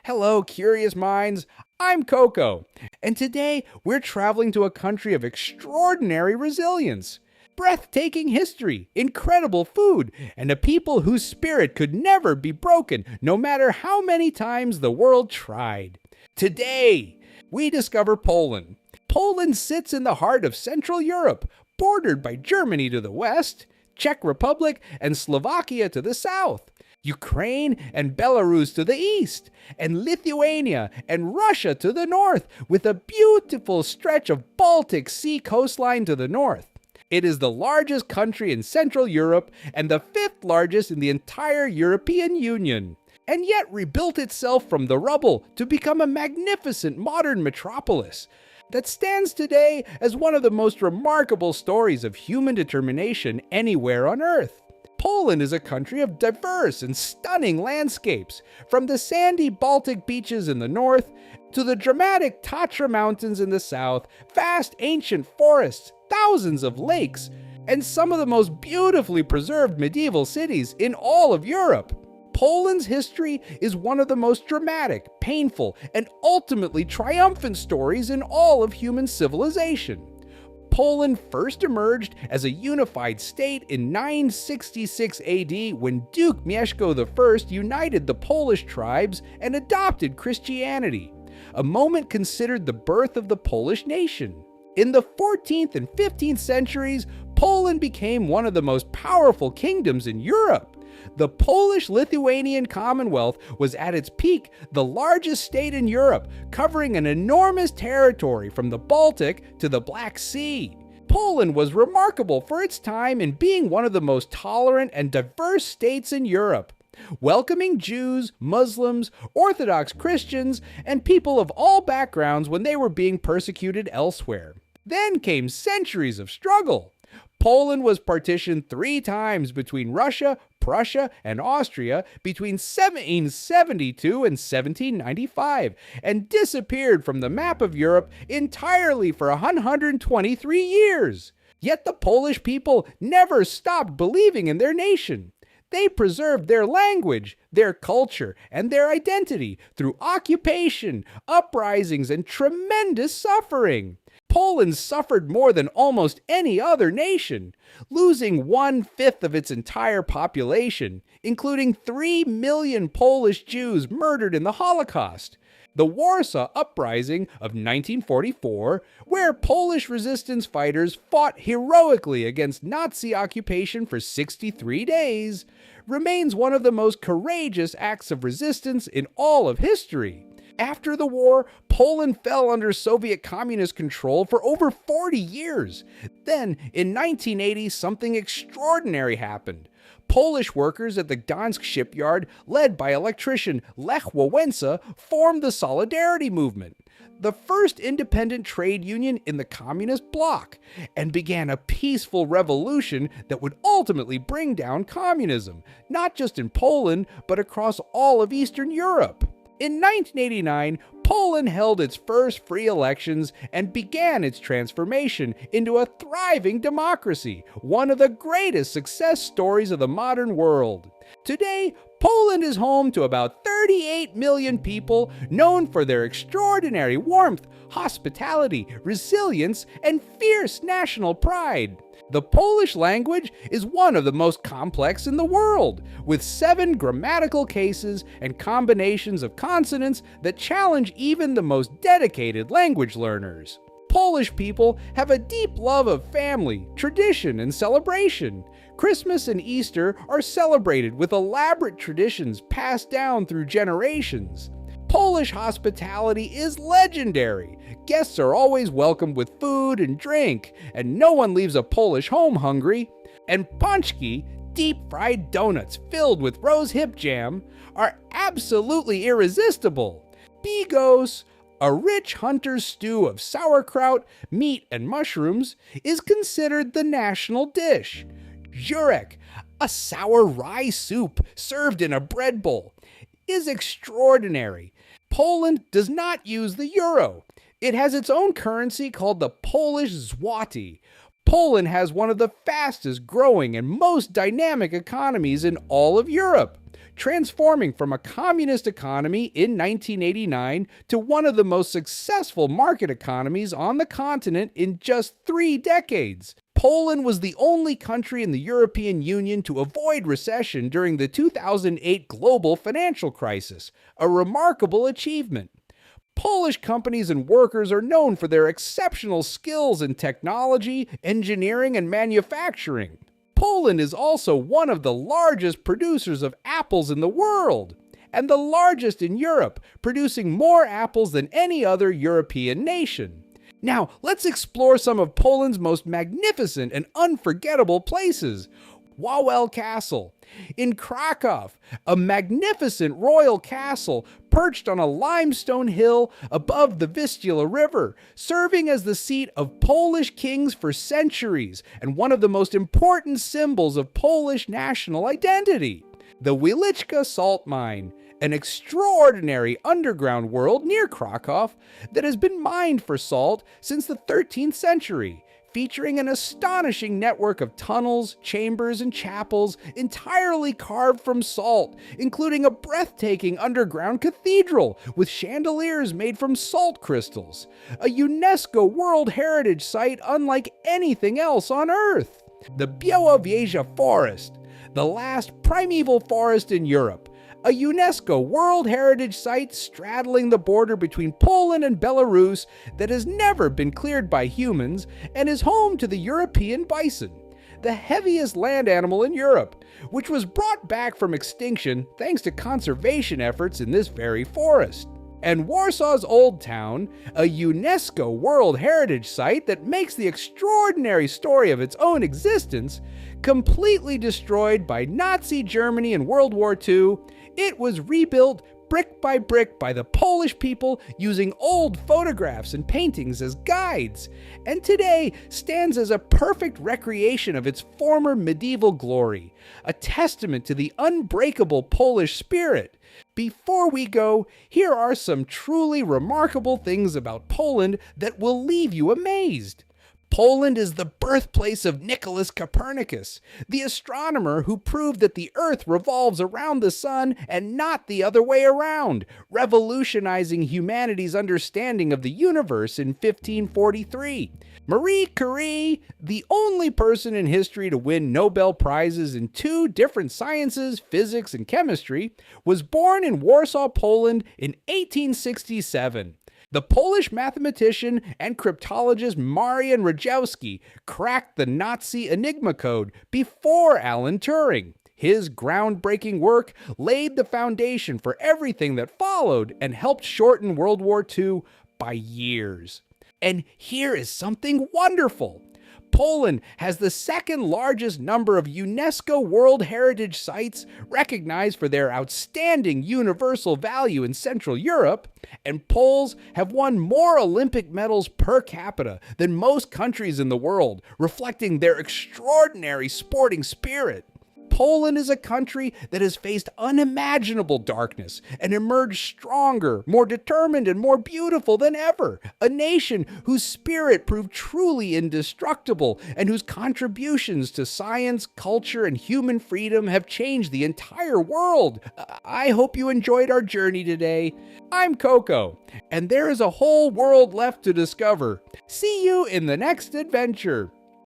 Hello, curious minds. I'm Koko, and today we're traveling to a country of extraordinary resilience, breathtaking history, incredible food, and a people whose spirit could never be broken no matter how many times the world tried. Today, we discover Poland. Poland sits in the heart of Central Europe, bordered by Germany to the west, Czech Republic and Slovakia to the south, Ukraine and Belarus to the east, and Lithuania and Russia to the north, with a beautiful stretch of Baltic Sea coastline to the north. It is the largest country in Central Europe and the fifth largest in the entire European Union, and yet rebuilt itself from the rubble to become a magnificent modern metropolis that stands today as one of the most remarkable stories of human determination anywhere on Earth. Poland is a country of diverse and stunning landscapes, from the sandy Baltic beaches in the north to the dramatic Tatra Mountains in the south, vast ancient forests, thousands of lakes, and some of the most beautifully preserved medieval cities in all of Europe. Poland's history is one of the most dramatic, painful, and ultimately triumphant stories in all of human civilization. Poland first emerged as a unified state in 966 AD when Duke Mieszko I united the Polish tribes and adopted Christianity, a moment considered the birth of the Polish nation. In the 14th and 15th centuries, Poland became one of the most powerful kingdoms in Europe. The Polish-Lithuanian Commonwealth was at its peak the largest state in Europe, covering an enormous territory from the Baltic to the Black Sea. Poland was remarkable for its time in being one of the most tolerant and diverse states in Europe, welcoming Jews, Muslims, Orthodox Christians, and people of all backgrounds when they were being persecuted elsewhere. Then came centuries of struggle. Poland was partitioned 3 times between Russia, Prussia, and Austria between 1772 and 1795, and disappeared from the map of Europe entirely for 123 years. Yet the Polish people never stopped believing in their nation. They preserved their language, their culture, and their identity through occupation, uprisings, and tremendous suffering. Poland suffered more than almost any other nation, losing 1/5 of its entire population, including 3 million Polish Jews murdered in the Holocaust. The Warsaw Uprising of 1944, where Polish resistance fighters fought heroically against Nazi occupation for 63 days, remains one of the most courageous acts of resistance in all of history. After the war, Poland fell under Soviet communist control for over 40 years. Then, in 1980, something extraordinary happened. Polish workers at the Gdansk shipyard, led by electrician Lech Wałęsa, formed the Solidarity Movement, the first independent trade union in the communist bloc, and began a peaceful revolution that would ultimately bring down communism, not just in Poland, but across all of Eastern Europe. In 1989, Poland held its first free elections and began its transformation into a thriving democracy, one of the greatest success stories of the modern world. Today, Poland is home to about 38 million people known for their extraordinary warmth, hospitality, resilience, and fierce national pride. The Polish language is one of the most complex in the world, with 7 grammatical cases and combinations of consonants that challenge even the most dedicated language learners. Polish people have a deep love of family, tradition, and celebration. Christmas and Easter are celebrated with elaborate traditions passed down through generations. Polish hospitality is legendary. Guests are always welcomed with food and drink, and no one leaves a Polish home hungry. And pączki, deep-fried donuts filled with rose hip jam, are absolutely irresistible. Bigos, a rich hunter's stew of sauerkraut, meat, and mushrooms, is considered the national dish. Żurek, a sour rye soup served in a bread bowl, is extraordinary. Poland does not use the euro. It has its own currency called the Polish Zloty. Poland has one of the fastest growing and most dynamic economies in all of Europe. transforming from a communist economy in 1989 to one of the most successful market economies on the continent in just 3 decades. Poland was the only country in the European Union to avoid recession during the 2008 global financial crisis, a remarkable achievement. Polish companies and workers are known for their exceptional skills in technology, engineering, and manufacturing. Poland is also one of the largest producers of apples in the world, and the largest in Europe, producing more apples than any other European nation. Now, let's explore some of Poland's most magnificent and unforgettable places. Wawel Castle in Krakow, a magnificent royal castle perched on a limestone hill above the Vistula River, serving as the seat of Polish kings for centuries and one of the most important symbols of Polish national identity. The Wieliczka salt mine, an extraordinary underground world near Krakow that has been mined for salt since the 13th century. Featuring an astonishing network of tunnels, chambers, and chapels entirely carved from salt, including a breathtaking underground cathedral with chandeliers made from salt crystals, a UNESCO World Heritage Site unlike anything else on Earth. The Białowieża Forest, the last primeval forest in Europe, a UNESCO World Heritage Site straddling the border between Poland and Belarus that has never been cleared by humans and is home to the European bison, the heaviest land animal in Europe, which was brought back from extinction thanks to conservation efforts in this very forest. And Warsaw's Old Town, a UNESCO World Heritage Site that makes the extraordinary story of its own existence, completely destroyed by Nazi Germany in World War II, it was rebuilt brick by the Polish people using old photographs and paintings as guides, and today stands as a perfect recreation of its former medieval glory, a testament to the unbreakable Polish spirit. Before we go, here are some truly remarkable things about Poland that will leave you amazed. Poland is the birthplace of Nicholas Copernicus, the astronomer who proved that the Earth revolves around the sun and not the other way around, revolutionizing humanity's understanding of the universe in 1543. Marie Curie, the only person in history to win Nobel Prizes in 2 different sciences, physics and chemistry, was born in Warsaw, Poland in 1867. The Polish mathematician and cryptologist Marian Rejewski cracked the Nazi Enigma code before Alan Turing. His groundbreaking work laid the foundation for everything that followed and helped shorten World War II by years. And here is something wonderful. Poland has the second largest number of UNESCO World Heritage Sites recognized for their outstanding universal value in Central Europe, and Poles have won more Olympic medals per capita than most countries in the world, reflecting their extraordinary sporting spirit. Poland is a country that has faced unimaginable darkness and emerged stronger, more determined, and more beautiful than ever. A nation whose spirit proved truly indestructible and whose contributions to science, culture, and human freedom have changed the entire world. I hope you enjoyed our journey today. I'm Koko, and there is a whole world left to discover. See you in the next adventure.